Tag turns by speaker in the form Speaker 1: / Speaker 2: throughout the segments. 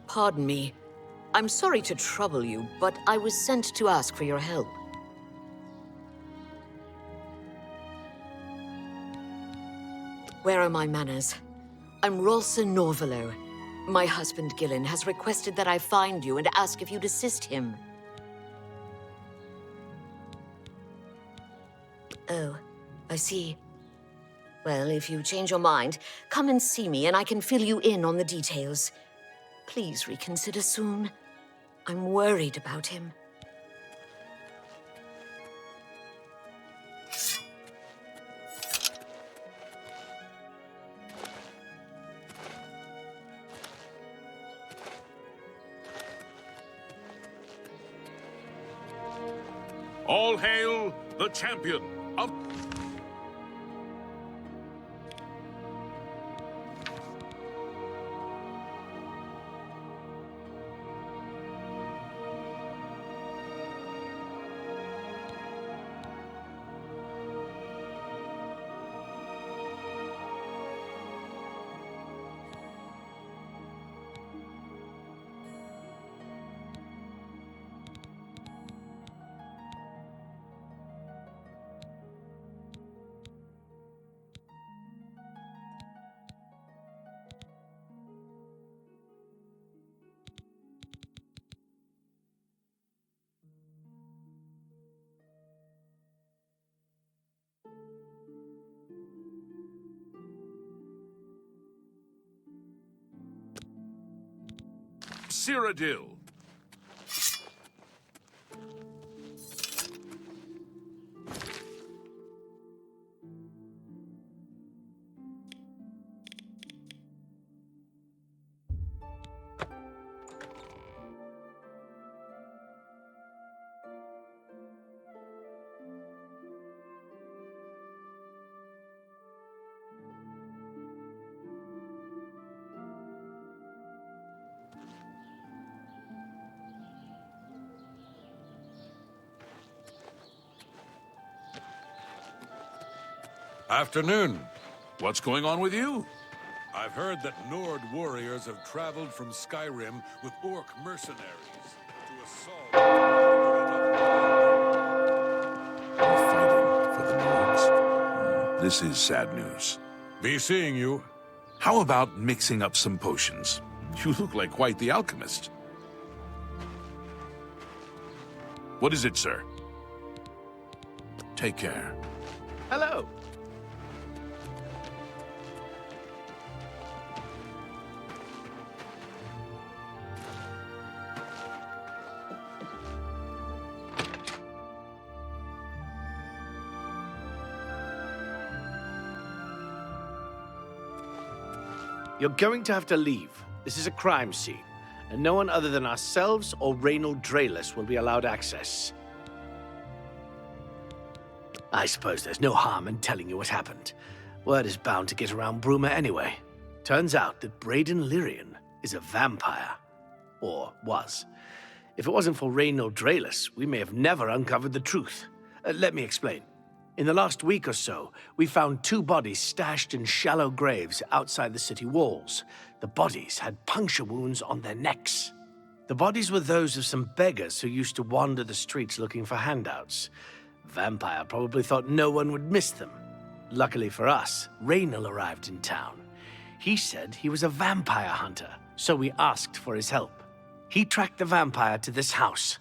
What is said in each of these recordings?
Speaker 1: Pardon me. I'm sorry to trouble you, but I was sent to ask for your help. Where are my manners? I'm Rolsa Norvelo. My husband, Gillen, has requested that I find you and ask if you'd assist him. Oh, I see. Well, if you change your mind, come and see me and I can fill you in on the details. Please reconsider soon. I'm worried about him.
Speaker 2: All hail the champion of... Cyrodiil.
Speaker 3: Afternoon.
Speaker 2: What's going on with you?
Speaker 3: I've heard that Nord warriors have traveled from Skyrim with Orc mercenaries to assault...
Speaker 4: Fighting for the Nords. This is sad news.
Speaker 3: Be seeing you.
Speaker 4: How about mixing up some potions?
Speaker 2: You look like quite the alchemist. What is it, sir?
Speaker 4: Take care.
Speaker 5: Hello. You're going to have to leave. This is a crime scene, and no one other than ourselves or Reynold Draelus will be allowed access. I suppose there's no harm in telling you what happened. Word is bound to get around Bruma anyway. Turns out that Braden Lyrian is a vampire. Or was. If it wasn't for Reynold Draelus, we may have never uncovered the truth. Let me explain. In the last week or so, we found 2 bodies stashed in shallow graves outside the city walls. The bodies had puncture wounds on their necks. The bodies were those of some beggars who used to wander the streets looking for handouts. Vampire probably thought no one would miss them. Luckily for us, Raynal arrived in town. He said he was a vampire hunter, so we asked for his help. He tracked the vampire to this house.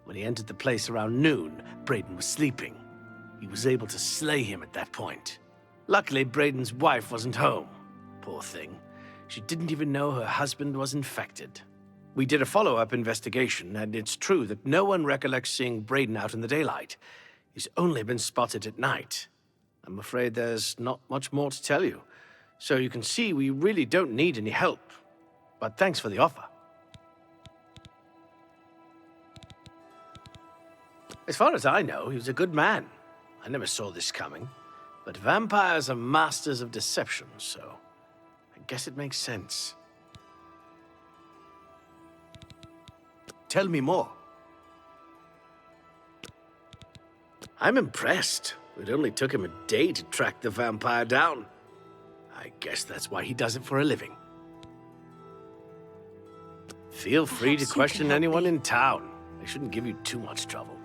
Speaker 5: When he entered the place around noon, Braden was sleeping. He was able to slay him at that point. Luckily, Braden's wife wasn't home. Poor thing. She didn't even know her husband was infected. We did a follow-up investigation, and it's true that no one recollects seeing Braden out in the daylight. He's only been spotted at night. I'm afraid there's not much more to tell you. So you can see we really don't need any help. But thanks for the offer. As far as I know, he was a good man. I never saw this coming. But vampires are masters of deception, so I guess it makes sense. Tell me more. I'm impressed. It only took him a day to track the vampire down. I guess that's why he does it for a living. Feel free to
Speaker 1: Perhaps you
Speaker 5: question
Speaker 1: can help
Speaker 5: anyone
Speaker 1: me.
Speaker 5: in town. They shouldn't give you too much trouble.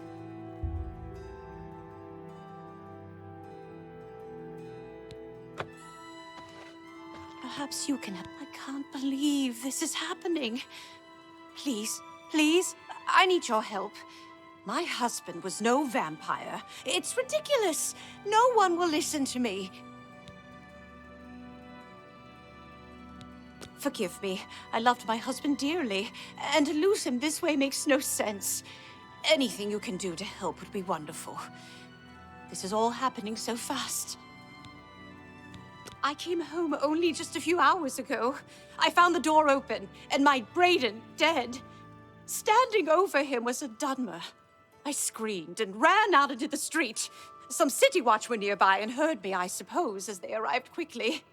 Speaker 6: Perhaps you can help. I can't believe this is happening. Please, please, I need your help. My husband was no vampire. It's ridiculous. No one will listen to me. Forgive me. I loved my husband dearly, and to lose him this way makes no sense. Anything you can do to help would be wonderful. This is all happening so fast. I came home only just a few hours ago. I found the door open, and my Brayden dead. Standing over him was a Dunmer. I screamed and ran out into the street. Some city watch were nearby and heard me, I suppose, as they arrived quickly.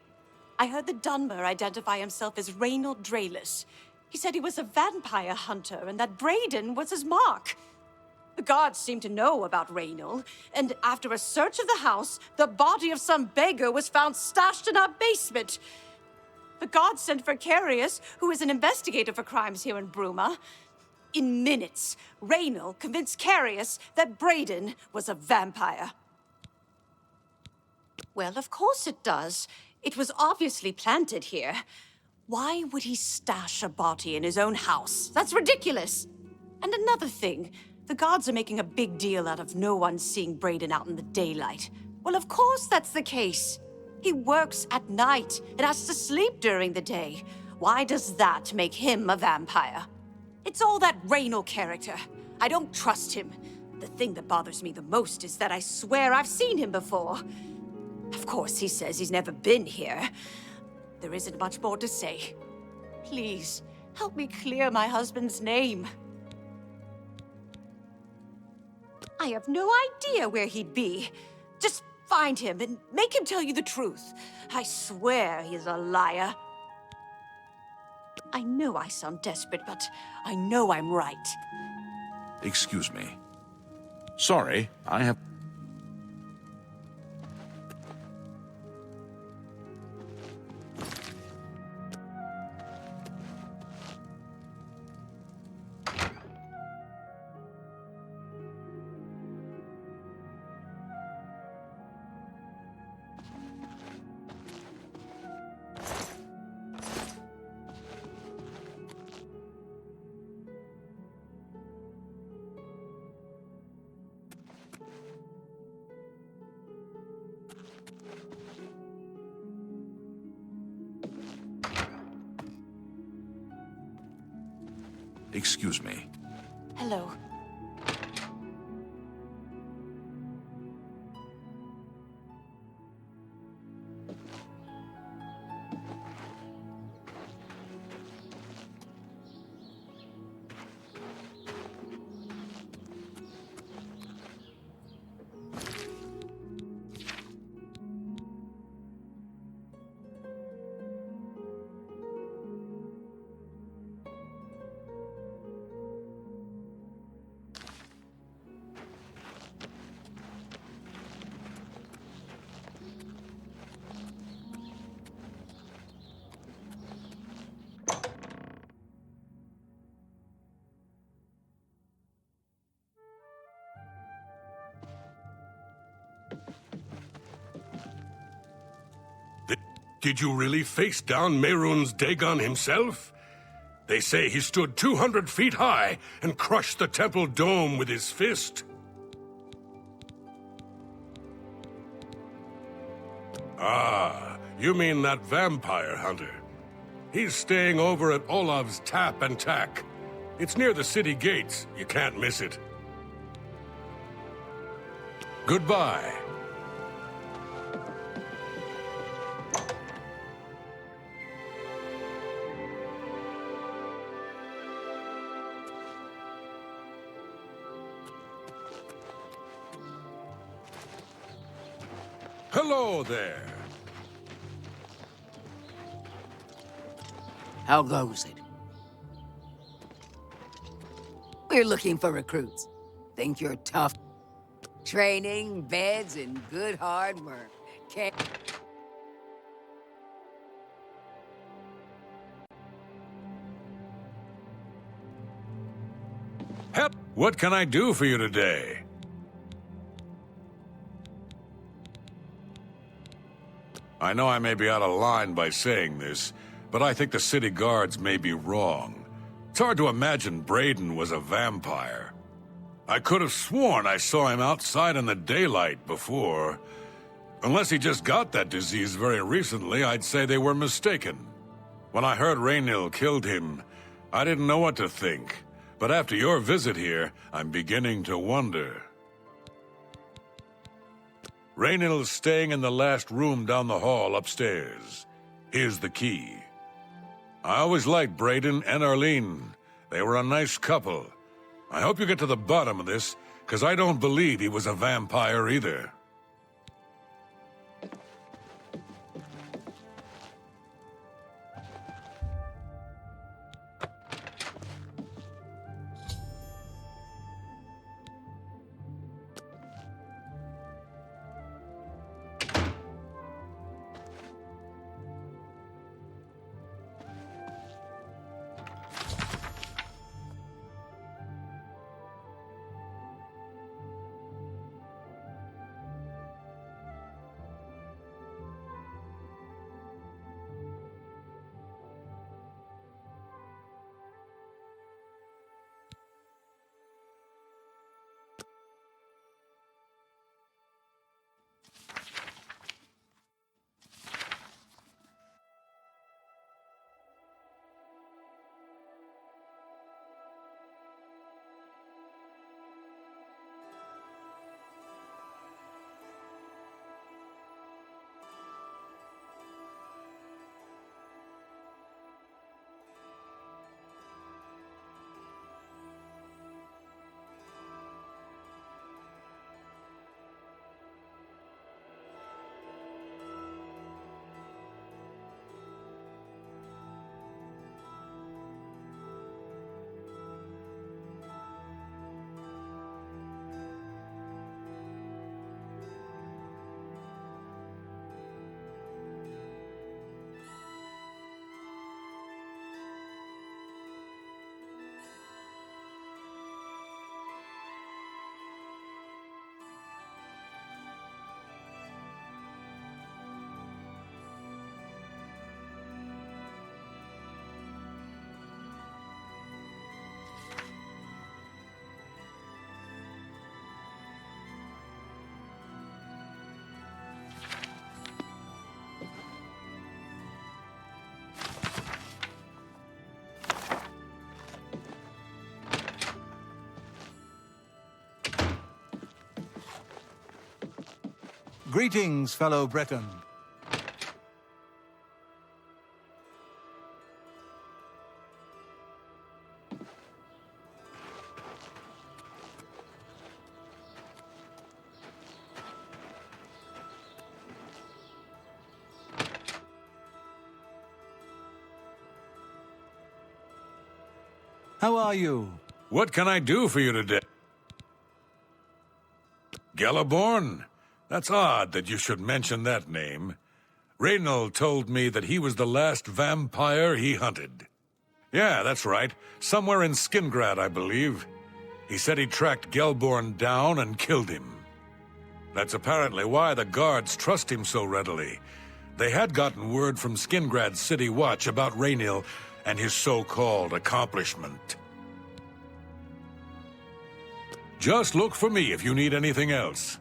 Speaker 6: I heard the Dunmer identify himself as Reynold Drayless. He said he was a vampire hunter and that Brayden was his mark. The guards seemed to know about Reynold, and after a search of the house, the body of some beggar was found stashed in our basement. The guards sent for Carius, who is an investigator for crimes here in Bruma. In minutes, Reynold convinced Carius that Brayden was a vampire. Well, of course it does. It was obviously planted here. Why would he stash a body in his own house? That's ridiculous. And another thing, the guards are making a big deal out of no one seeing Brayden out in the daylight. Well, of course that's the case. He works at night and has to sleep during the day. Why does that make him a vampire? It's all that Reynold character. I don't trust him. The thing that bothers me the most is that I swear I've seen him before. Of course, he says he's never been here. There isn't much more to say. Please, help me clear my husband's name. I have no idea where he'd be. Just find him and make him tell you the truth. I swear he's a liar. I know I sound desperate, but I know I'm right.
Speaker 4: Excuse me. Sorry, I have... Excuse me.
Speaker 6: Hello.
Speaker 3: Did you really face down Mehrunes Dagon himself? They say he stood 200 feet high and crushed the temple dome with his fist. Ah, you mean that vampire hunter. He's staying over at Olav's Tap and Tack. It's near the city gates. You can't miss it. Goodbye. Hello there.
Speaker 7: How goes it? We're looking for recruits. Think you're tough? Training, beds, and good hard work. Can't...
Speaker 3: Help! What can I do for you today? I know I may be out of line by saying this, but I think the city guards may be wrong. It's hard to imagine Braden was a vampire. I could have sworn I saw him outside in the daylight before. Unless he just got that disease very recently, I'd say they were mistaken. When I heard Raynil killed him, I didn't know what to think. But after your visit here, I'm beginning to wonder. Raynil's staying in the last room down the hall upstairs. Here's the key. I always liked Braden and Arlene. They were a nice couple. I hope you get to the bottom of this, because I don't believe he was a vampire either.
Speaker 8: Greetings, fellow Breton. How are you?
Speaker 3: What can I do for you today? Galaborn? That's odd that you should mention that name. Raynil told me that he was the last vampire he hunted. Yeah, that's right. Somewhere in Skingrad, I believe. He said he tracked Gelborn down and killed him. That's apparently why the guards trust him so readily. They had gotten word from Skingrad's City Watch about Raynil and his so-called accomplishment. Just look for me if you need anything else.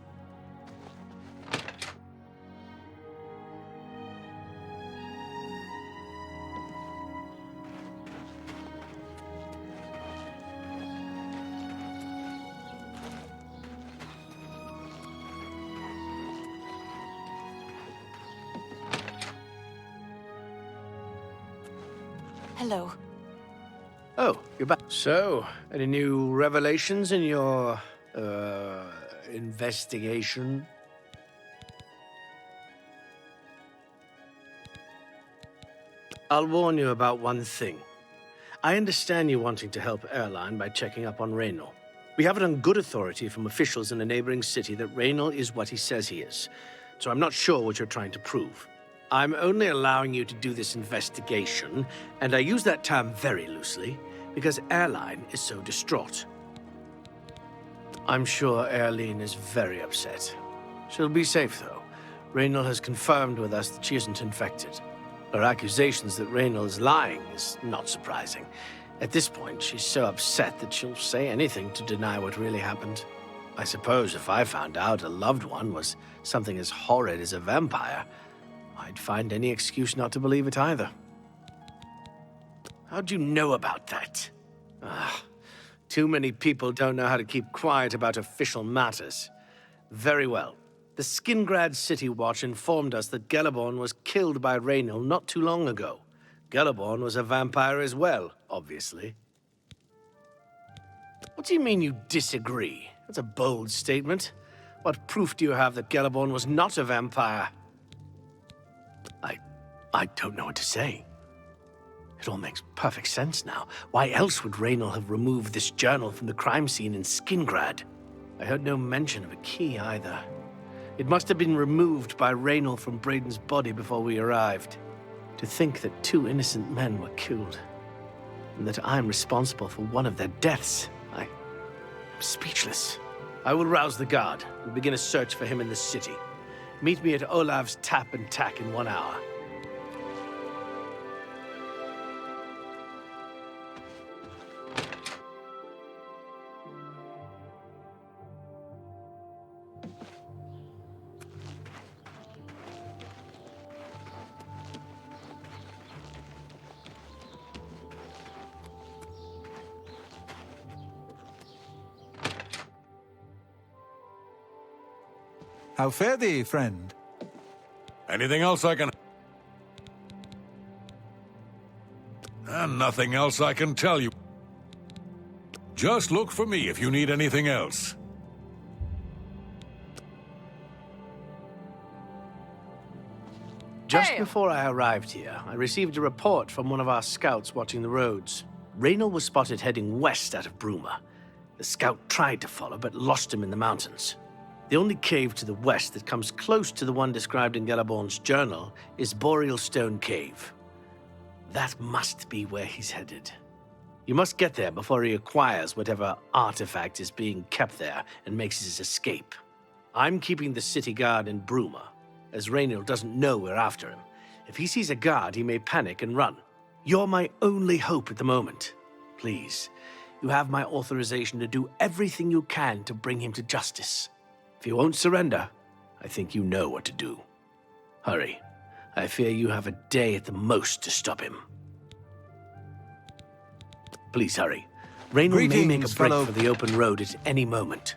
Speaker 6: Hello.
Speaker 5: Oh, you're back. So, any new revelations in your, investigation? I'll warn you about one thing. I understand you wanting to help Airline by checking up on Raynil. We have it on good authority from officials in a neighboring city that Raynil is what he says he is. So I'm not sure what you're trying to prove. I'm only allowing you to do this investigation, and I use that term very loosely, because Airline is so distraught. I'm sure Eileen is very upset. She'll be safe, though. Raynal has confirmed with us that she isn't infected. Her accusations that Raynal is lying is not surprising. At this point, she's so upset that she'll say anything to deny what really happened. I suppose if I found out a loved one was something as horrid as a vampire, I'd find any excuse not to believe it either. How'd you know about that? Too many people don't know how to keep quiet about official matters. Very well. The Skingrad City Watch informed us that Gellerborn was killed by Raynal not too long ago. Gellerborn was a vampire as well, obviously. What do you mean you disagree? That's a bold statement. What proof do you have that Gellerborn was not a vampire? I don't know what to say. It all makes perfect sense now. Why else would Raynal have removed this journal from the crime scene in Skingrad? I heard no mention of a key either. It must have been removed by Raynal from Braden's body before we arrived. To think that 2 innocent men were killed, and that I'm responsible for one of their deaths, I'm speechless. I will rouse the guard and begin a search for him in the city. Meet me at Olav's Tap and Tack in 1 hour.
Speaker 8: How fare thee, friend?
Speaker 3: Anything else I can... nothing else I can tell you. Just look for me if you need anything else.
Speaker 5: Just before I arrived here, I received a report from one of our scouts watching the roads. Raynal was spotted heading west out of Bruma. The scout tried to follow, but lost him in the mountains. The only cave to the west that comes close to the one described in Gellerborn's journal is Boreal Stone Cave. That must be where he's headed. You must get there before he acquires whatever artifact is being kept there and makes his escape. I'm keeping the city guard in Bruma, as Raynal doesn't know we're after him. If he sees a guard, he may panic and run. You're my only hope at the moment. Please, you have my authorization to do everything you can to bring him to justice. If he won't surrender, I think you know what to do. Hurry. I fear you have a day at the most to stop him. Please hurry. Raynal may make a break
Speaker 8: fellow...
Speaker 5: for the open road at any moment.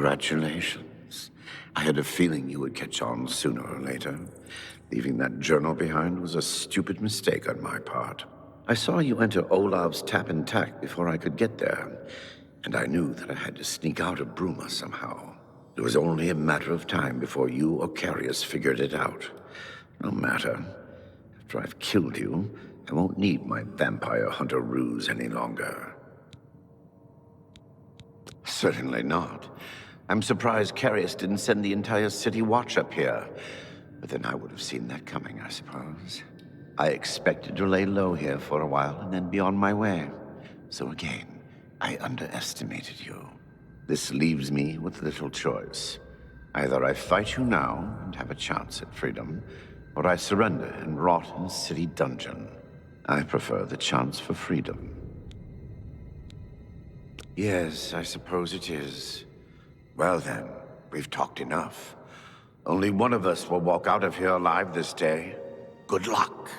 Speaker 9: Congratulations. I had a feeling you would catch on sooner or later. Leaving that journal behind was a stupid mistake on my part. I saw you enter Olav's tap and tack before I could get there, and I knew that I had to sneak out of Bruma somehow. It was only a matter of time before you or Carius figured it out. No matter. After I've killed you, I won't need my vampire hunter ruse any longer. Certainly not. I'm surprised Carius didn't send the entire city watch up here. But then I would have seen that coming, I suppose. I expected to lay low here for a while and then be on my way. So again, I underestimated you. This leaves me with little choice. Either I fight you now and have a chance at freedom, or I surrender and rot in a city dungeon. I prefer the chance for freedom. Yes, I suppose it is. Well then, we've talked enough. Only one of us will walk out of here alive this day. Good luck.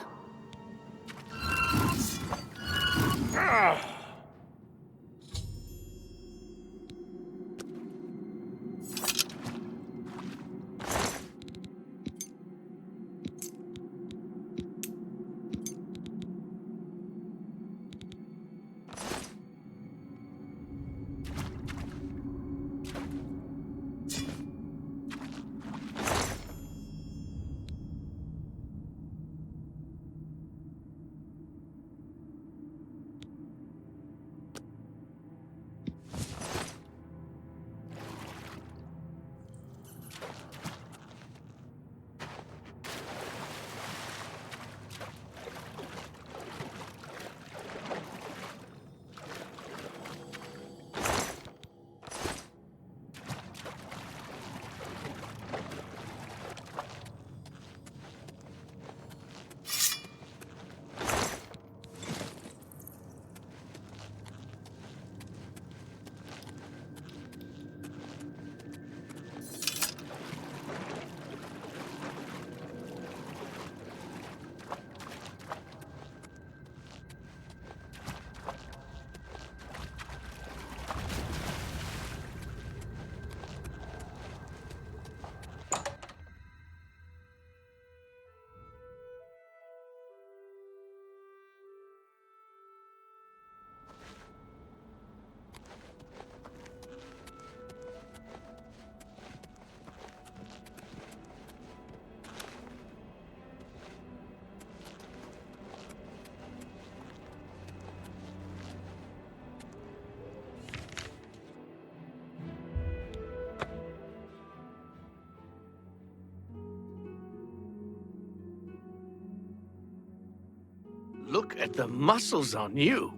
Speaker 5: Look at the muscles on you.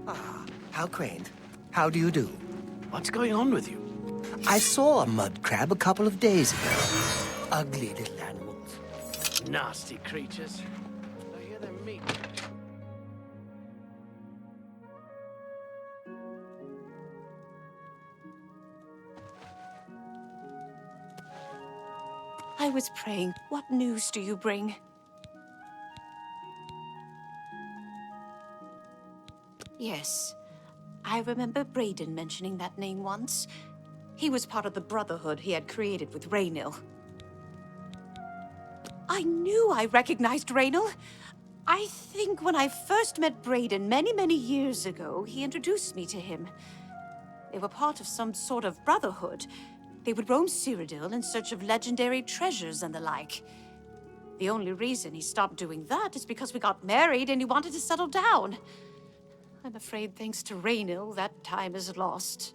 Speaker 10: Ah, how quaint. How do you do?
Speaker 5: What's going on with you?
Speaker 10: I saw a mud crab a couple of days ago. Ugly little animals.
Speaker 5: Nasty creatures. I hear them meat.
Speaker 6: I was praying. What news do you bring? Yes. I remember Brayden mentioning that name once. He was part of the Brotherhood he had created with Raynil. I knew I recognized Raynil. I think when I first met Brayden many years ago, he introduced me to him. They were part of some sort of brotherhood. They would roam Cyrodiil in search of legendary treasures and the like. The only reason he stopped doing that is because we got married and he wanted to settle down. I'm afraid thanks to Raynil, that time is lost.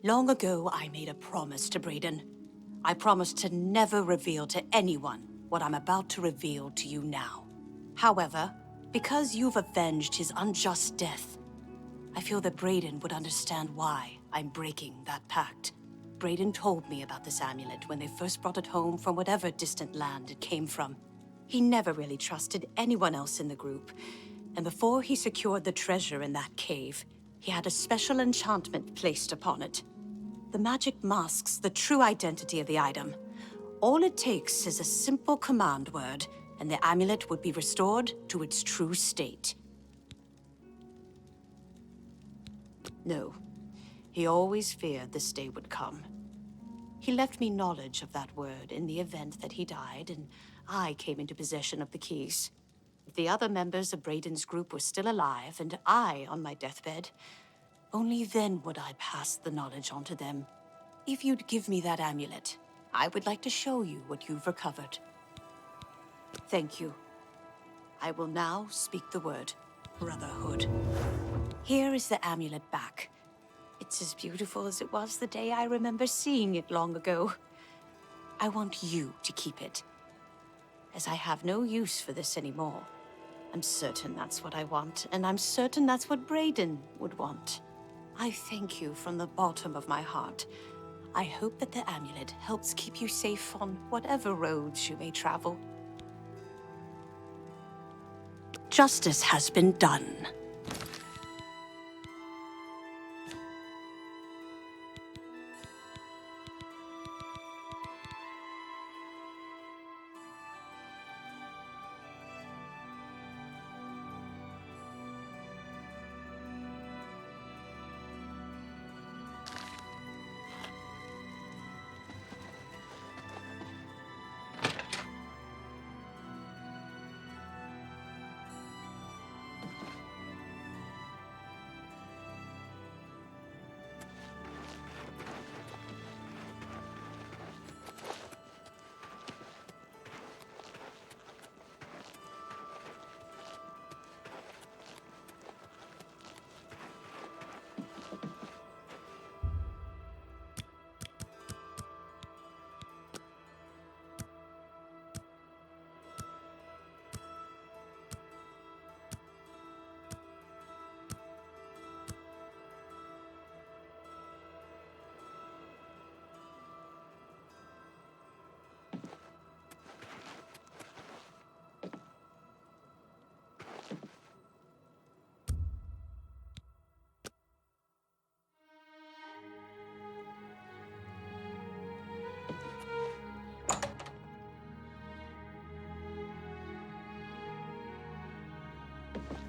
Speaker 6: Long ago, I made a promise to Brayden. I promised to never reveal to anyone what I'm about to reveal to you now. However, because you've avenged his unjust death, I feel that Brayden would understand why I'm breaking that pact. Brayden told me about this amulet when they first brought it home from whatever distant land it came from. He never really trusted anyone else in the group, and before he secured the treasure in that cave, he had a special enchantment placed upon it. The magic masks the true identity of the item. All it takes is a simple command word, and the amulet would be restored to its true state. No, he always feared this day would come. He left me knowledge of that word in the event that he died, and I came into possession of the keys. If the other members of Brayden's group were still alive, and I on my deathbed, only then would I pass the knowledge on to them. If you'd give me that amulet, I would like to show you what you've recovered. Thank you. I will now speak the word, Brotherhood. Here is the amulet back. It's as beautiful as it was the day I remember seeing it long ago. I want you to keep it, as I have no use for this anymore. I'm certain that's what I want, and I'm certain that's what Brayden would want. I thank you from the bottom of my heart. I hope that the amulet helps keep you safe on whatever roads you may travel. Justice has been done.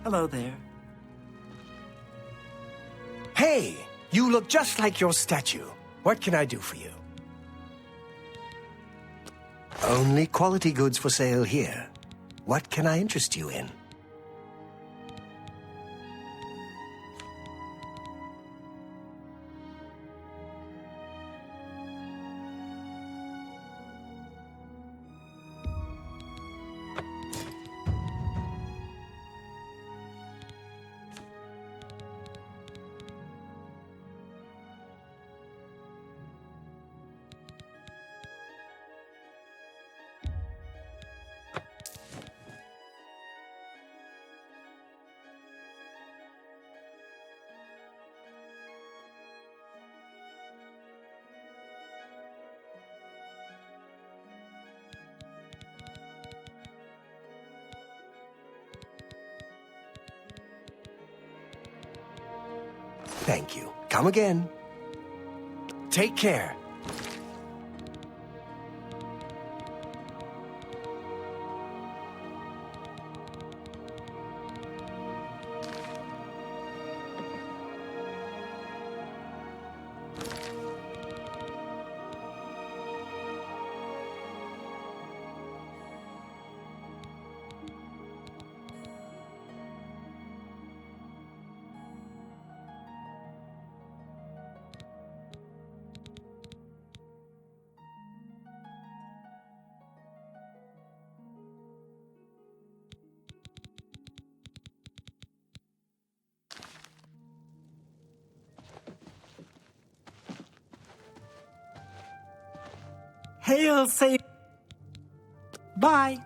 Speaker 10: Hello there. Hey, you look just like your statue. What can I do for you? Only quality goods for sale here. What can I interest you in? Thank you. Come again. Take care. Hail, say. Bye.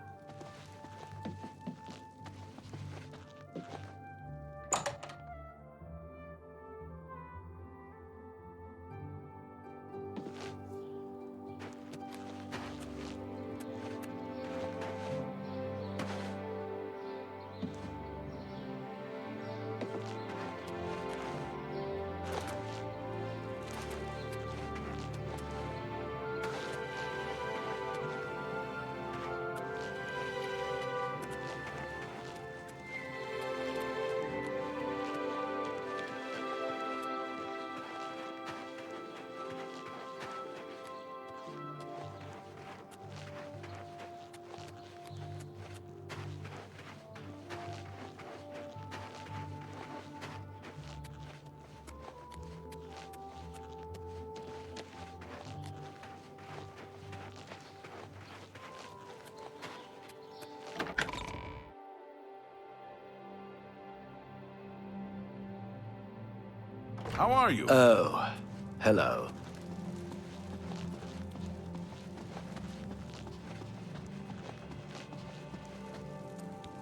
Speaker 2: How are you?
Speaker 5: Oh, hello.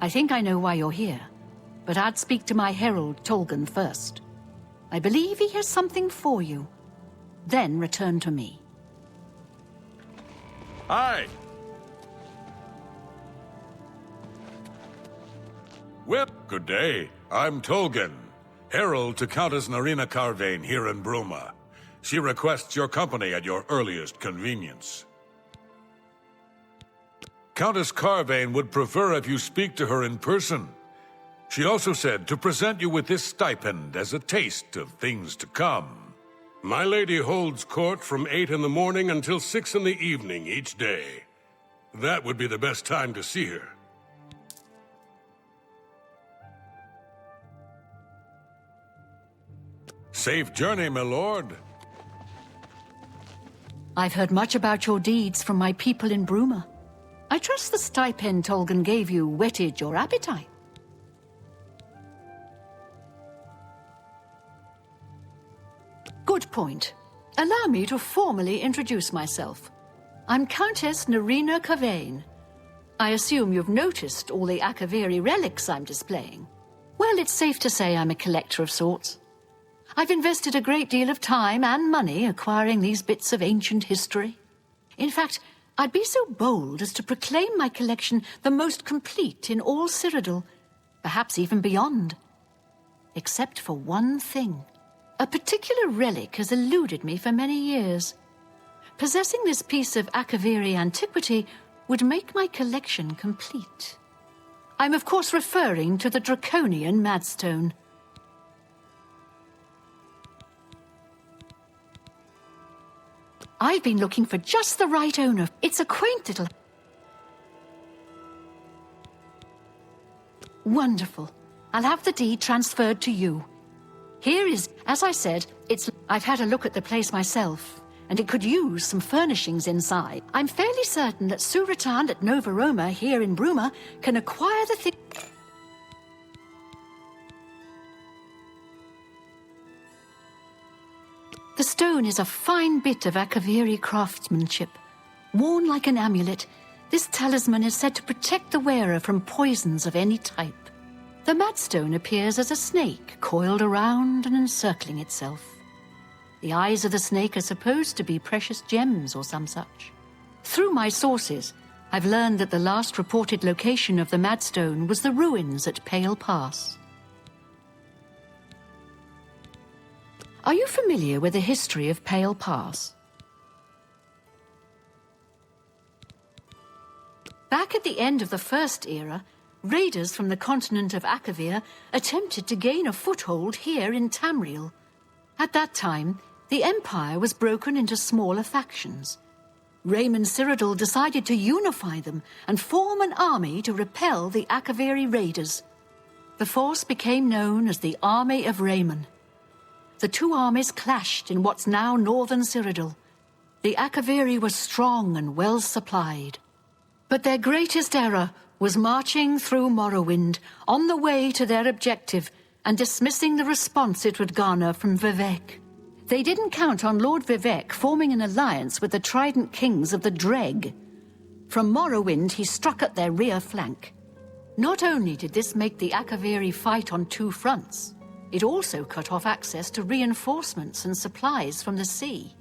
Speaker 11: I think I know why you're here, but I'd speak to my herald, Tolgan, first. I believe he has something for you. Then return to me.
Speaker 2: Hi.
Speaker 3: Whip, good day. I'm Tolgan, herald to Countess Narina Carvane here in Bruma. She requests your company at your earliest convenience. Countess Carvane would prefer if you speak to her in person. She also said to present you with this stipend as a taste of things to come.
Speaker 2: My lady holds court from 8 in the morning until 6 in the evening each day. That would be the best time to see her.
Speaker 3: Safe journey, my lord.
Speaker 11: I've heard much about your deeds from my people in Bruma. I trust the stipend Tolgan gave you whetted your appetite. Good point. Allow me to formally introduce myself. I'm Countess Narina Carvane. I assume you've noticed all the Akaviri relics I'm displaying. Well, it's safe to say I'm a collector of sorts. I've invested a great deal of time and money acquiring these bits of ancient history. In fact, I'd be so bold as to proclaim my collection the most complete in all Cyrodiil, perhaps even beyond. Except for one thing. A particular relic has eluded me for many years. Possessing this piece of Akaviri antiquity would make my collection complete. I'm of course referring to the Draconian Madstone. I've been looking for just the right owner. It's a quaint little... Wonderful. I'll have the deed transferred to you. Here is, as I said, I've had a look at the place myself, and it could use some furnishings inside. I'm fairly certain that Cyrodiil at Nova Roma here in Bruma can acquire the thing... The stone is a fine bit of Akaviri craftsmanship. Worn like an amulet, this talisman is said to protect the wearer from poisons of any type. The Madstone appears as a snake coiled around and encircling itself. The eyes of the snake are supposed to be precious gems or some such. Through my sources, I've learned that the last reported location of the Madstone was the ruins at Pale Pass. Are you familiar with the history of Pale Pass? Back at the end of the First Era, raiders from the continent of Akavir attempted to gain a foothold here in Tamriel. At that time, the Empire was broken into smaller factions. Raymond Cyrodiil decided to unify them and form an army to repel the Akaviri raiders. The force became known as the Army of Raymond. The two armies clashed in what's now northern Cyrodiil. The Akaviri were strong and well supplied. But their greatest error was marching through Morrowind on the way to their objective and dismissing the response it would garner from Vivek. They didn't count on Lord Vivek forming an alliance with the Trident Kings of the Dreg. From Morrowind, he struck at their rear flank. Not only did this make the Akaviri fight on two fronts, it also cut off access to reinforcements and supplies from the sea.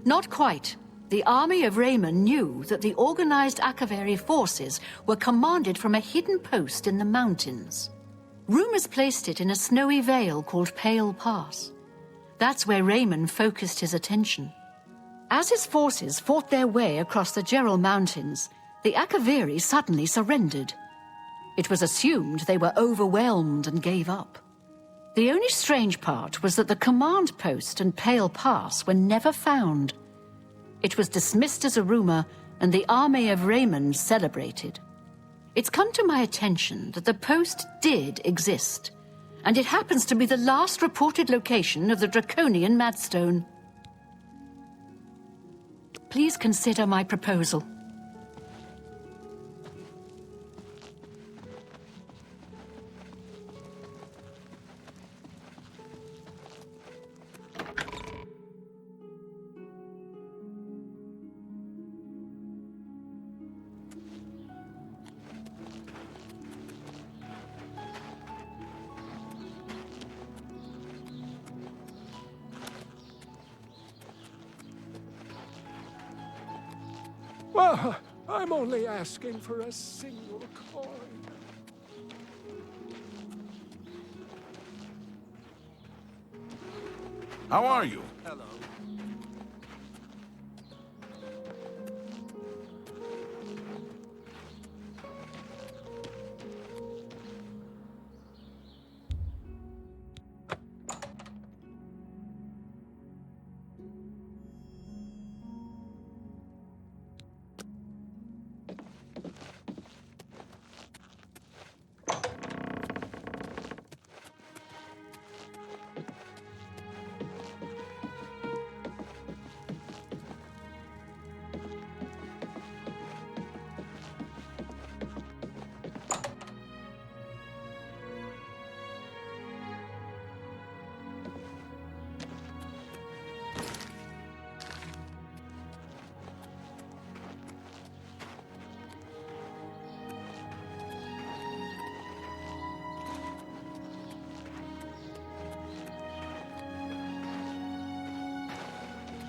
Speaker 11: Not quite. The army of Raymond knew that the organized Akaviri forces were commanded from a hidden post in the mountains. Rumors placed it in a snowy vale called Pale Pass. That's where Raymond focused his attention. As his forces fought their way across the Gerald Mountains, the Akaviri suddenly surrendered. It was assumed they were overwhelmed and gave up. The only strange part was that the command post and Pale Pass were never found. It was dismissed as a rumor, and the army of Raymond celebrated. It's come to my attention that the post did exist, and it happens to be the last reported location of the Draconian Madstone. Please consider my proposal.
Speaker 12: Well, I'm only asking for a single coin.
Speaker 3: How are you?
Speaker 8: Hello.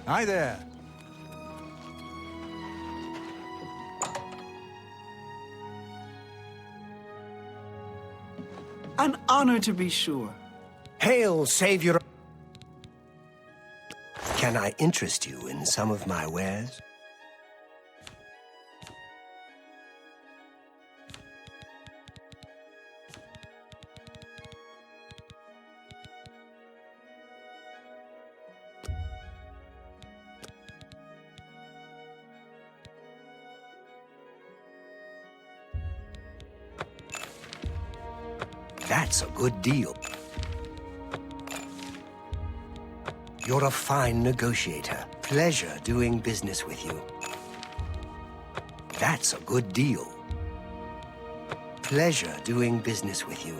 Speaker 8: Hi there.
Speaker 13: An honor to be sure.
Speaker 10: Hail, Savior! Can I interest you in some of my wares? That's a good deal. You're a fine negotiator. Pleasure doing business with you. That's a good deal. Pleasure doing business with you.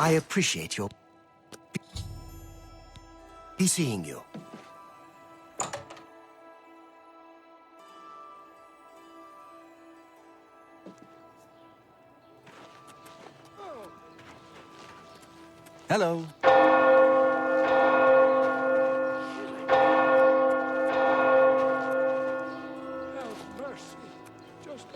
Speaker 10: I appreciate your... be seeing you.
Speaker 8: Hello.
Speaker 12: Have mercy. Just...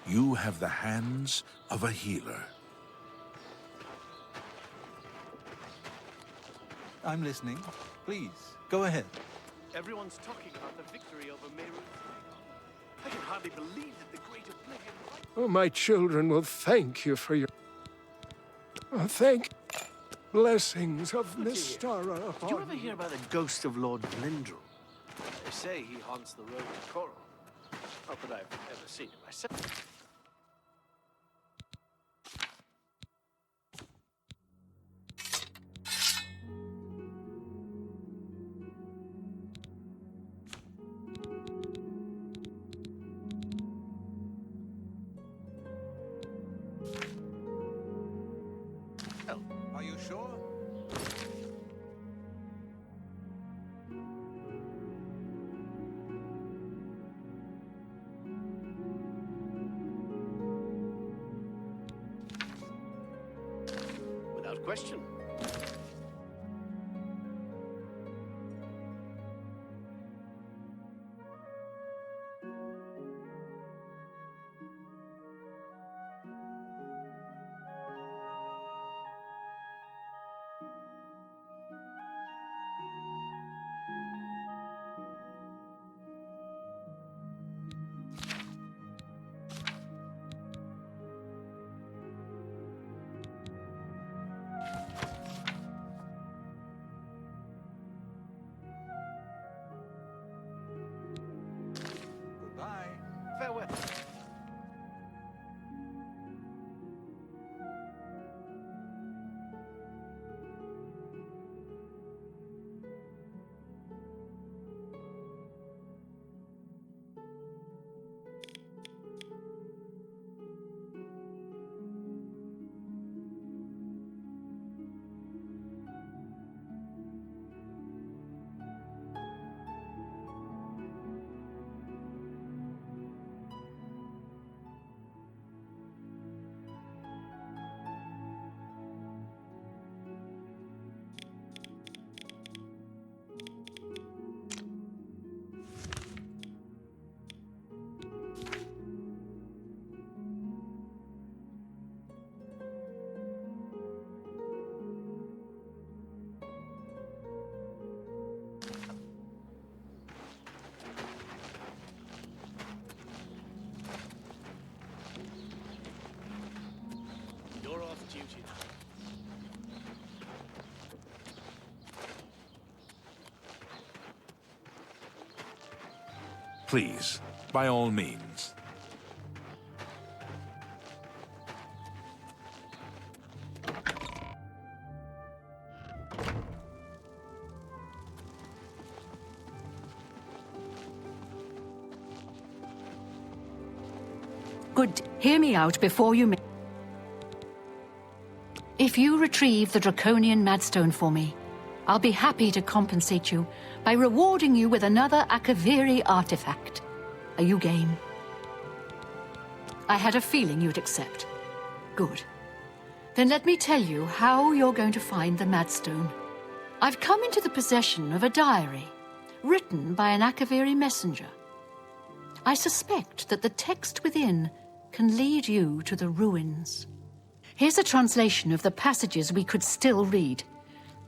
Speaker 4: You have the hands of a healer.
Speaker 8: I'm listening. Please, go ahead.
Speaker 5: Everyone's talking about the victory over Meru. I can hardly believe that the great Oblivion...
Speaker 12: Oh, my children will thank you for your... Oh, thank... blessings of Mystara upon
Speaker 5: Did you ever hear about the ghost of Lord Lindrel? They say he haunts the road to Coral. Not that I've ever seen him myself.
Speaker 8: Are you sure?
Speaker 5: question.
Speaker 8: Goodbye.
Speaker 5: Farewell. You're off duty now.
Speaker 4: Please, by all means.
Speaker 11: Good. Hear me out before you... If you retrieve the Draconian Madstone for me, I'll be happy to compensate you by rewarding you with another Akaviri artifact. Are you game? I had a feeling you'd accept. Good. Then let me tell you how you're going to find the Madstone. I've come into the possession of a diary, written by an Akaviri messenger. I suspect that the text within can lead you to the ruins. Here's a translation of the passages we could still read.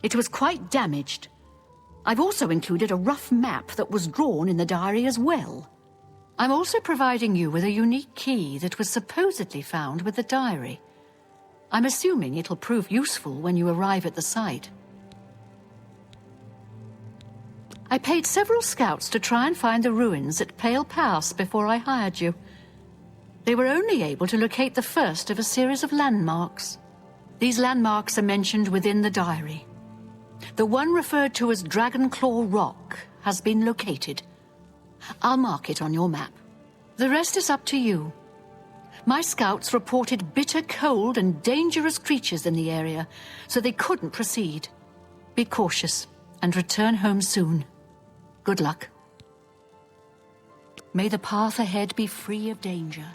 Speaker 11: It was quite damaged. I've also included a rough map that was drawn in the diary as well. I'm also providing you with a unique key that was supposedly found with the diary. I'm assuming it'll prove useful when you arrive at the site. I paid several scouts to try and find the ruins at Pale Pass before I hired you. They were only able to locate the first of a series of landmarks. These landmarks are mentioned within the diary. The one referred to as Dragonclaw Rock has been located. I'll mark it on your map. The rest is up to you. My scouts reported bitter cold and dangerous creatures in the area, so they couldn't proceed. Be cautious and return home soon. Good luck. May the path ahead be free of danger.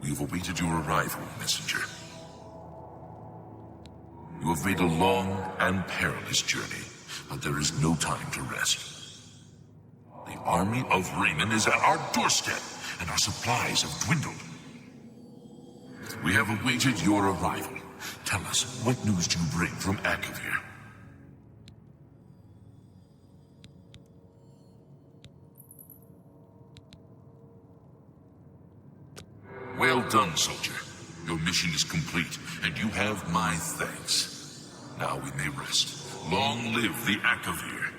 Speaker 4: We've awaited your arrival, messenger. You have made a long and perilous journey, but there is no time to rest. The army of Raymond is at our doorstep, and our supplies have dwindled. We have awaited your arrival. Tell us, what news do you bring from Akavir? Well done, soldier. Your mission is complete, and you have my thanks. Now we may rest. Long live the Akavir.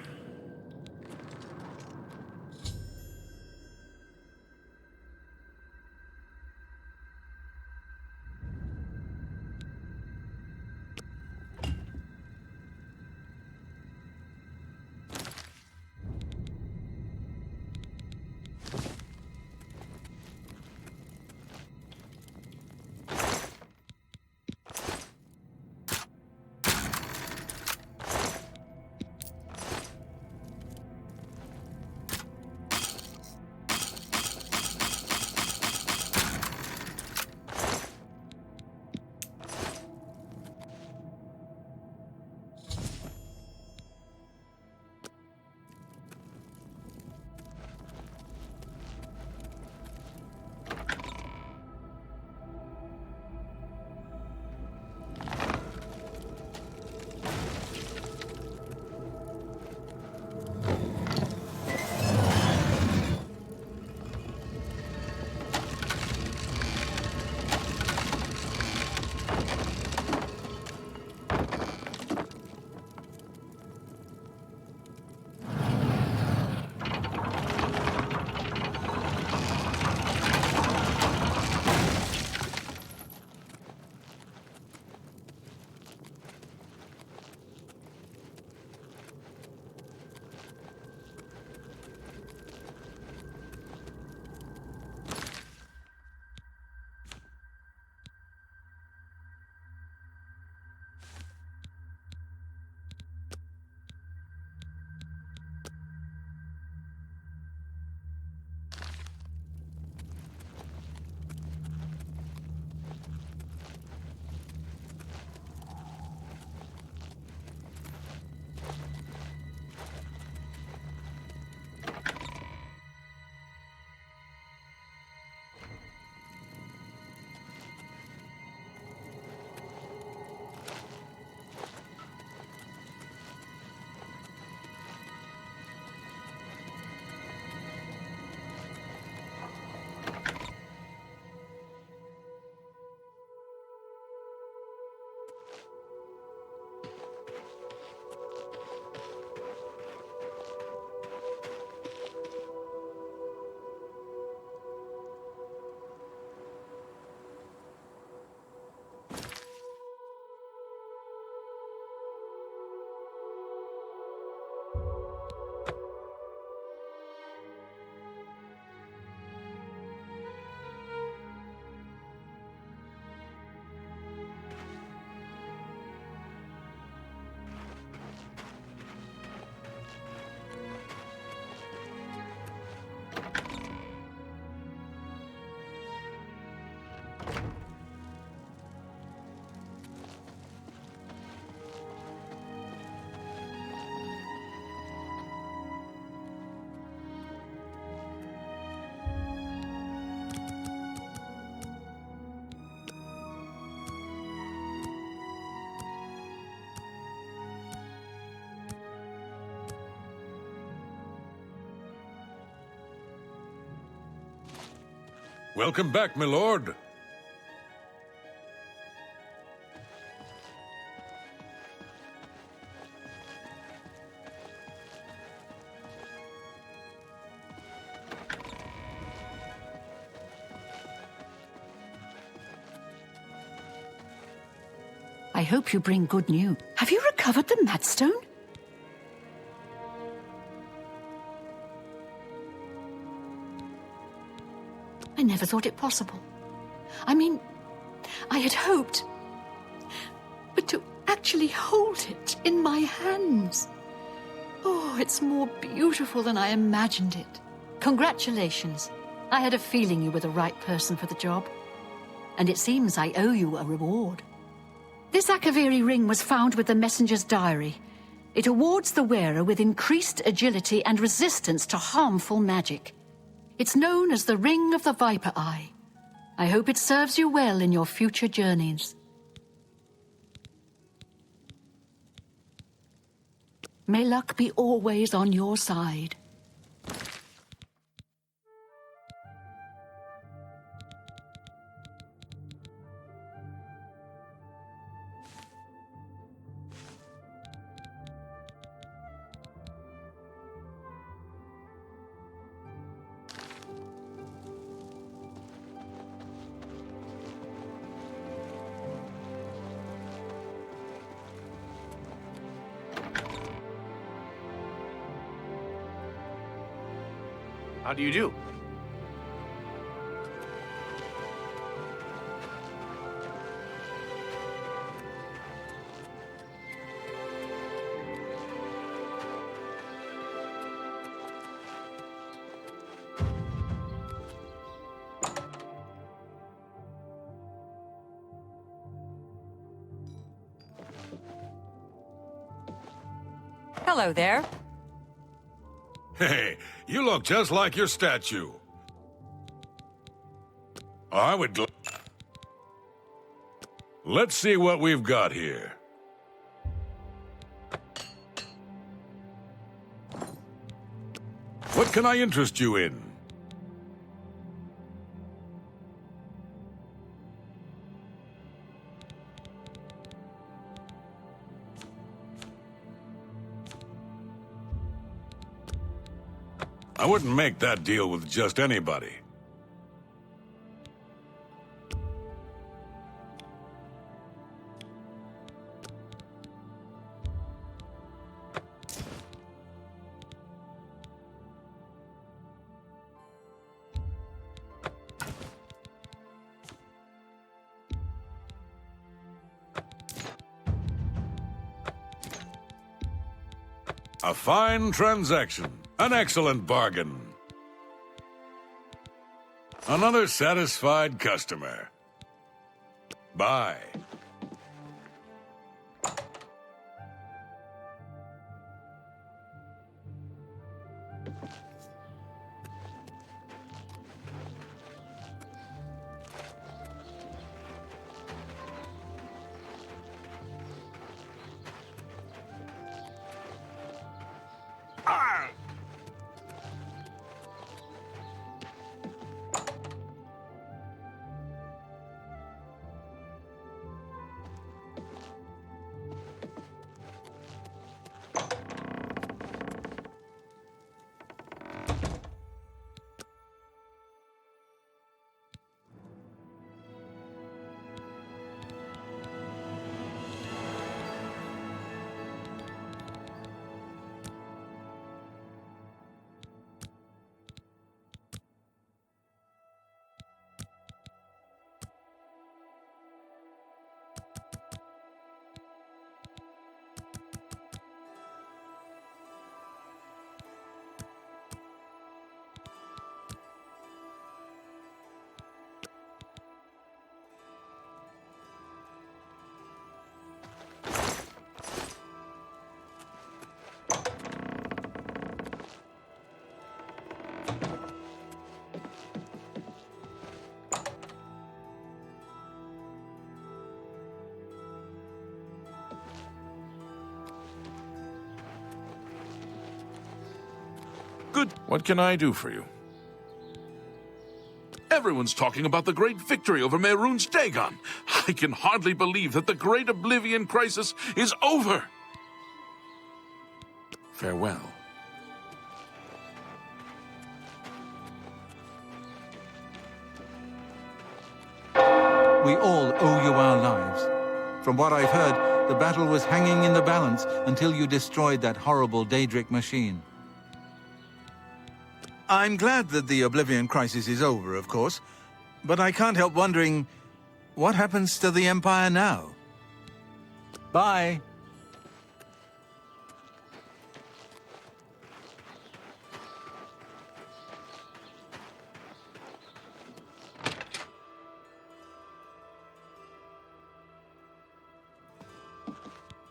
Speaker 2: Welcome back, my lord.
Speaker 11: I hope you bring good news. Have you recovered the Madstone? I never thought it possible. I mean, I had hoped. But to actually hold it in my hands. Oh, it's more beautiful than I imagined it. Congratulations. I had a feeling you were the right person for the job. And it seems I owe you a reward. This Akaviri ring was found with the messenger's diary. It awards the wearer with increased agility and resistance to harmful magic. It's known as the Ring of the Viper Eye. I hope it serves you well in your future journeys. May luck be always on your side.
Speaker 5: How do you do?
Speaker 14: Hello there.
Speaker 2: Hey, you look just like your statue. I would... Let's see what we've got here. What can I interest you in? I wouldn't make that deal with just anybody. A fine transaction. An excellent bargain. Another satisfied customer. Bye.
Speaker 4: Good. What can I do for you? Everyone's talking about the great victory over Mehrunes Dagon. I can hardly believe that the great Oblivion crisis is over. Farewell.
Speaker 8: We all owe you our lives. From what I've heard, the battle was hanging in the balance until you destroyed that horrible Daedric machine. I'm glad that the Oblivion crisis is over, of course, but I can't help wondering, what happens to the Empire now? Bye.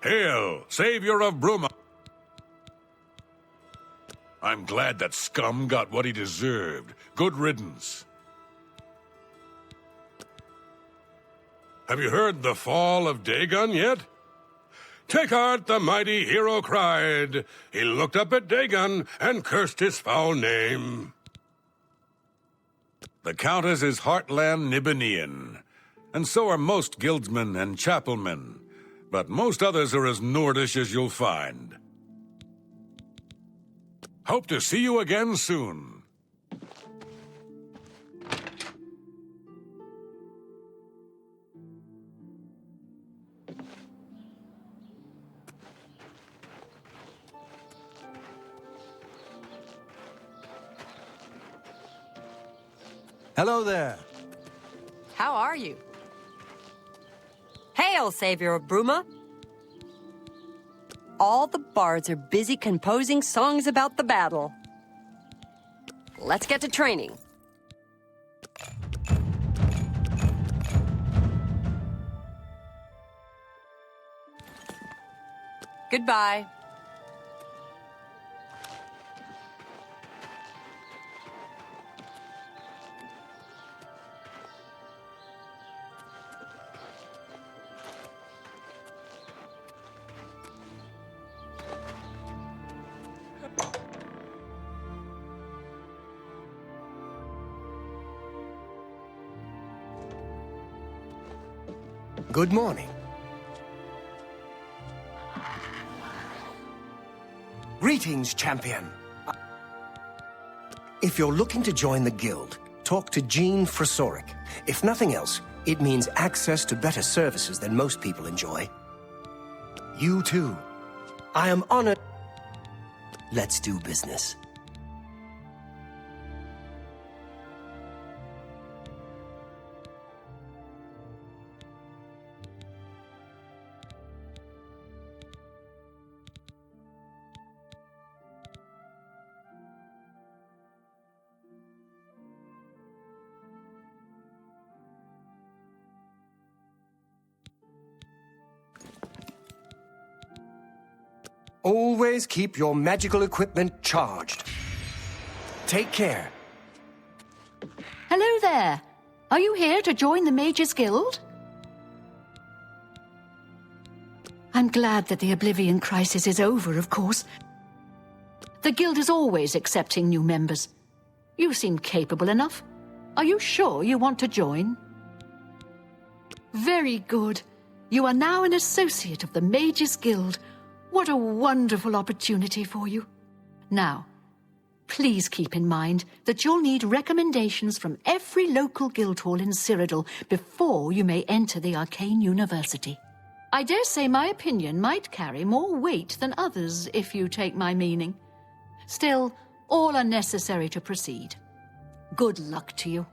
Speaker 2: Hail, savior of Bruma! I'm glad that scum got what he deserved. Good riddance. Have you heard the fall of Dagon yet? Take heart, the mighty hero cried. He looked up at Dagon and cursed his foul name.
Speaker 3: The Countess is Heartland Nibenian, and so are most guildsmen and chapelmen. But most others are as Nordish as you'll find. Hope to see you again soon.
Speaker 8: Hello there.
Speaker 14: How are you? Hail, Savior of Bruma! All the bards are busy composing songs about the battle. Let's get to training. Goodbye.
Speaker 15: Good morning. Greetings, champion. If you're looking to join the guild, talk to Jean Frasoric. If nothing else, it means access to better services than most people enjoy. You too. I am honored. Let's do business. Always keep your magical equipment charged. Take care.
Speaker 11: Hello there. Are you here to join the Mages Guild? I'm glad that the Oblivion crisis is over, of course. The Guild is always accepting new members. You seem capable enough. Are you sure you want to join? Very good. You are now an associate of the Mages Guild. What a wonderful opportunity for you. Now, please keep in mind that you'll need recommendations from every local guild hall in Cyrodiil before you may enter the Arcane University. I dare say my opinion might carry more weight than others, if you take my meaning. Still, all are necessary to proceed. Good luck to you.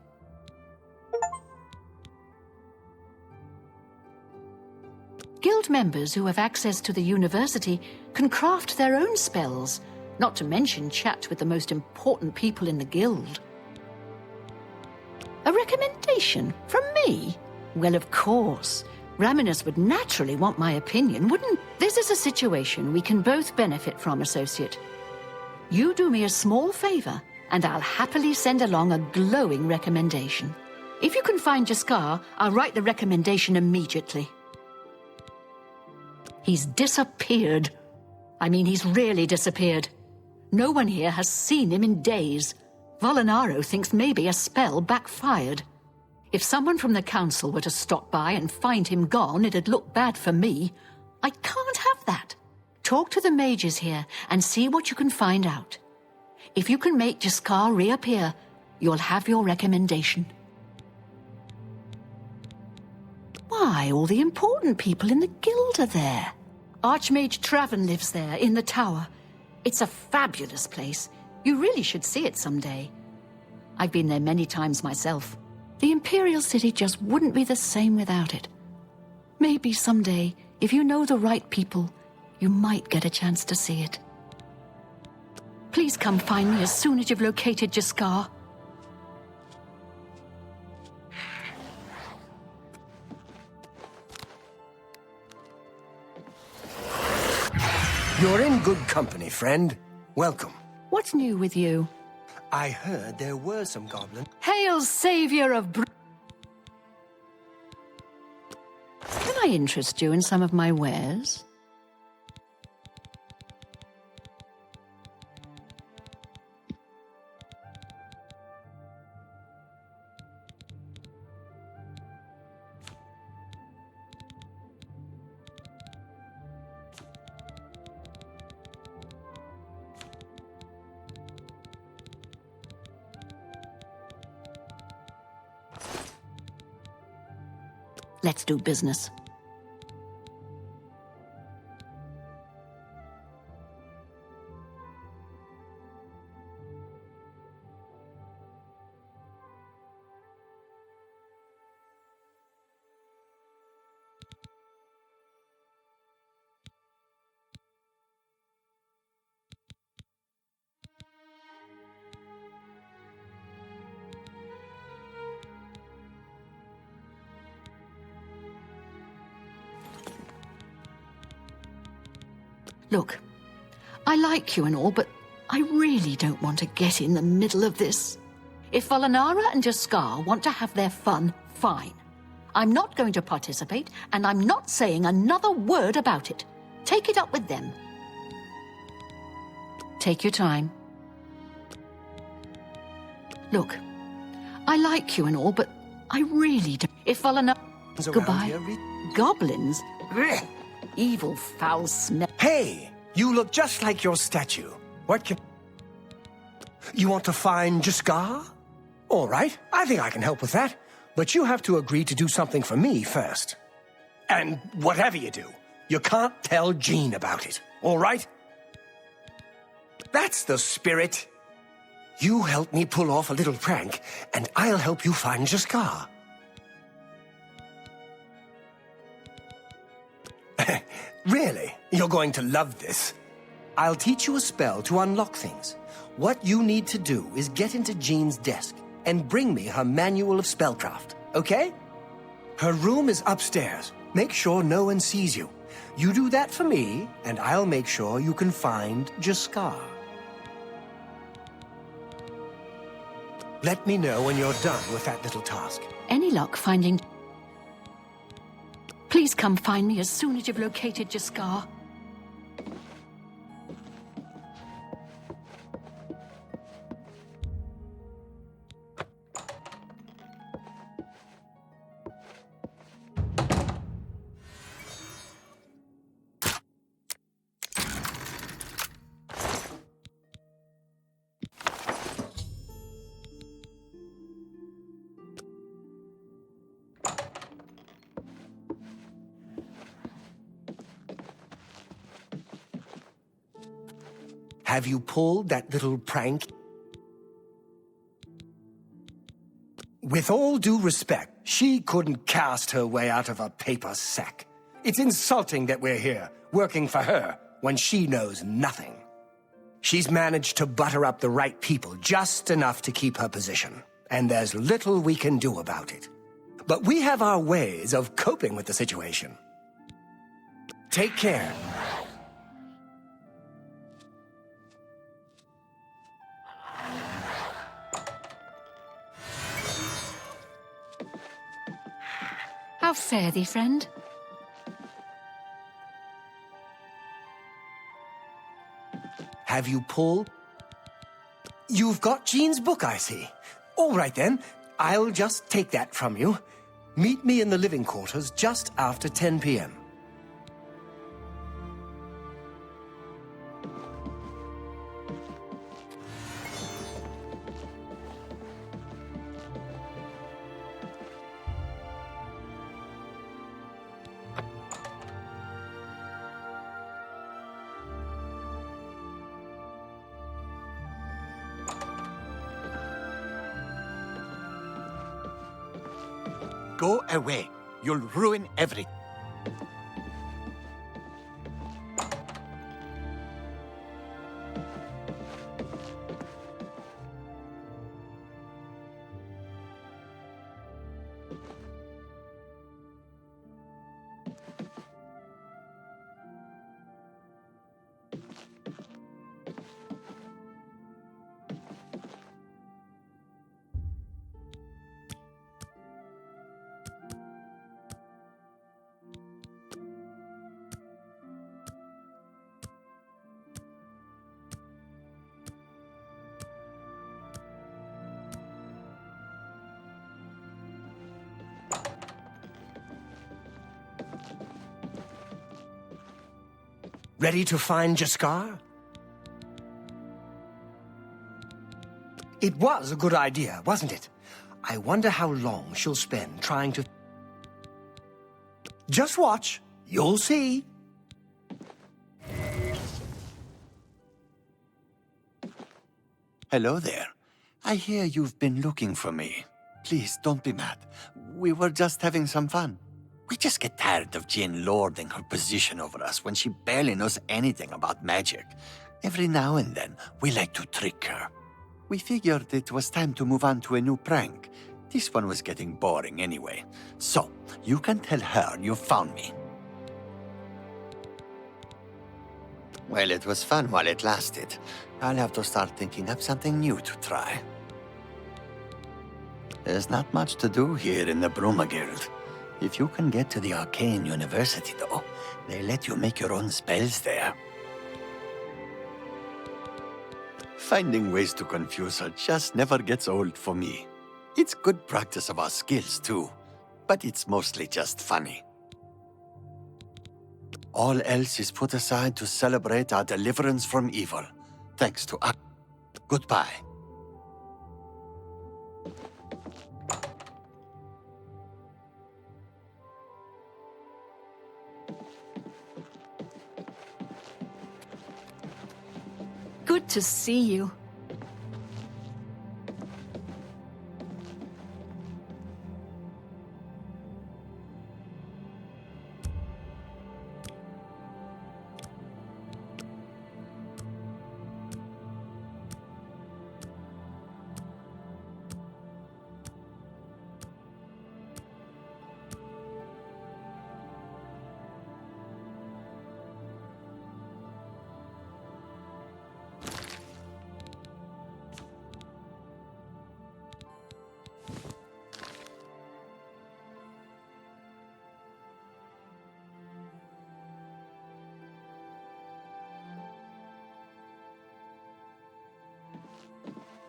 Speaker 11: Guild members who have access to the university can craft their own spells, not to mention chat with the most important people in the guild. A recommendation from me? Well, of course. Raminus would naturally want my opinion, wouldn't? This is a situation we can both benefit from, associate. You do me a small favor, and I'll happily send along a glowing recommendation. If you can find Jaskar, I'll write the recommendation immediately. He's disappeared. I mean, he's really disappeared. No one here has seen him in days. Volinaro thinks maybe a spell backfired. If someone from the council were to stop by and find him gone, it'd look bad for me. I can't have that. Talk to the mages here and see what you can find out. If you can make Jaskar reappear, you'll have your recommendation. Why, all the important people in the guild are there. Archmage Traven lives there, in the tower. It's a fabulous place. You really should see it someday. I've been there many times myself. The Imperial City just wouldn't be the same without it. Maybe someday, if you know the right people, you might get a chance to see it. Please come find me as soon as you've located Jaskar.
Speaker 15: You're in good company, friend. Welcome.
Speaker 11: What's new with you?
Speaker 15: I heard there were some goblins.
Speaker 11: Hail, savior of Can I interest you in some of my wares? Let's do business. Look, I like you and all, but I really don't want to get in the middle of this. If Volinara and Jaskar want to have their fun, fine. I'm not going to participate, and I'm not saying another word about it. Take it up with them. Take your time. Look, I like you and all, but I really don't. If Volinara... Goodbye. Goblins? Blech. Evil, foul smell.
Speaker 15: Hey, you look just like your statue. What can... You want to find Jaskar? All right, I think I can help with that. But you have to agree to do something for me first. And whatever you do, you can't tell Jean about it, all right? That's the spirit. You help me pull off a little prank, and I'll help you find Jaskar. Really? You're going to love this. I'll teach you a spell to unlock things. What you need to do is get into Jean's desk and bring me her manual of spellcraft, okay? Her room is upstairs. Make sure no one sees you. You do that for me, and I'll make sure you can find Jaskar. Let me know when you're done with that little task.
Speaker 11: Any luck finding... Please come find me as soon as you've located Jaskar.
Speaker 15: Have you pulled that little prank? With all due respect, she couldn't cast her way out of a paper sack. It's insulting that we're here, working for her, when she knows nothing. She's managed to butter up the right people just enough to keep her position, and there's little we can do about it. But we have our ways of coping with the situation. Take care.
Speaker 11: How fare thee, friend?
Speaker 15: Have you pulled? You've got Jean's book, I see. All right, then. I'll just take that from you. Meet me in the living quarters just after 10 p.m.
Speaker 16: Go away. You'll ruin everything.
Speaker 15: Ready to find Jaskar? It was a good idea, wasn't it? I wonder how long she'll spend trying to... Just watch. You'll see.
Speaker 16: Hello there. I hear you've been looking for me. Please, don't be mad. We were just having some fun. We just get tired of Jane lording her position over us when she barely knows anything about magic. Every now and then, we like to trick her. We figured it was time to move on to a new prank. This one was getting boring anyway. So, you can tell her you found me. Well, it was fun while it lasted. I'll have to start thinking up something new to try. There's not much to do here in the Bruma Guild. If you can get to the Arcane University, though, they let you make your own spells there. Finding ways to confuse her just never gets old for me. It's good practice of our skills, too, but it's mostly just funny. All else is put aside to celebrate our deliverance from evil, thanks to us. Goodbye.
Speaker 11: Good to see you.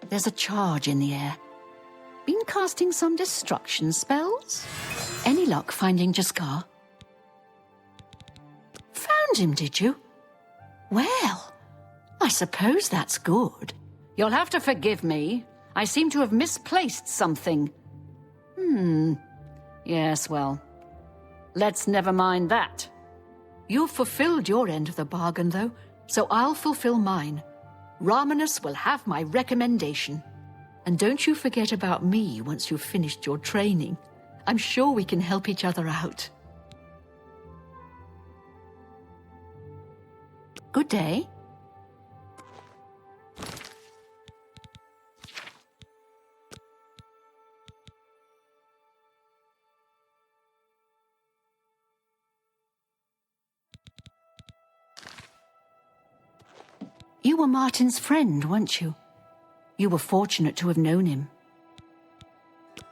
Speaker 11: There's a charge in the air. Been casting some destruction spells? Any luck finding Jaskar? Found him, did you? Well, I suppose that's good. You'll have to forgive me. I seem to have misplaced something. Yes, well, let's never mind that. You've fulfilled your end of the bargain, though, so I'll fulfill mine. Ramanus will have my recommendation. And don't you forget about me once you've finished your training. I'm sure we can help each other out. Good day. You were Martin's friend, weren't you? You were fortunate to have known him.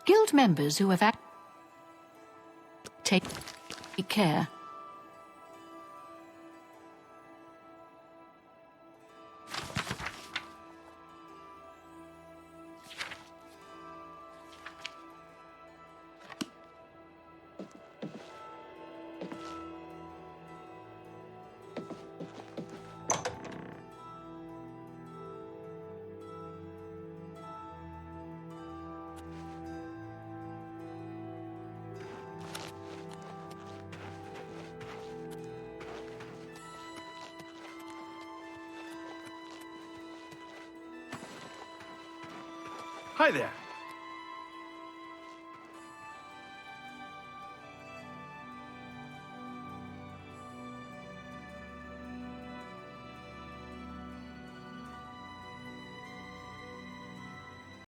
Speaker 11: Guild members who have take care.
Speaker 17: Hi there.